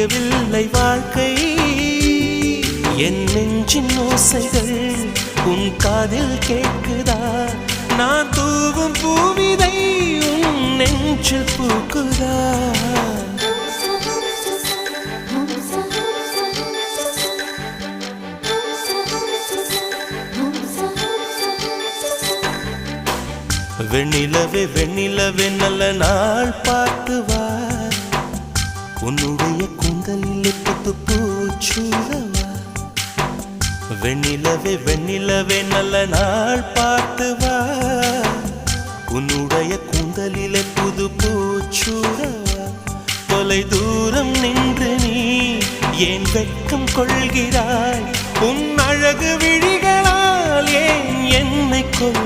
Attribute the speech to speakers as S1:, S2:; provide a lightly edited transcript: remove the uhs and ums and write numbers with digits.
S1: புரியவில்லை வாழ்க்கை என் நெஞ்சின் ஓசைகள் உன் காதில் கேட்குதா நான் தூவும் பூவிதை உன் நெஞ்சில் பூக்குதா வெண்ணிலவே வெண்ணிலவே நல்ல நாள் பார்த்து வா உன்னுடைய கூந்தலில் புத்து பூச்சூடவா வெண்ணிலவே வெண்ணிலவே நல்ல நாள் பார்த்து வா உன்னுடைய கூந்தலில் புது பூச்சூடவா தொலை தூரம் நின்று நீ ஏன் வெட்கம் கொள்கிறாய் உன் அழகு விழிகளால் ஏன் என்னை கொள்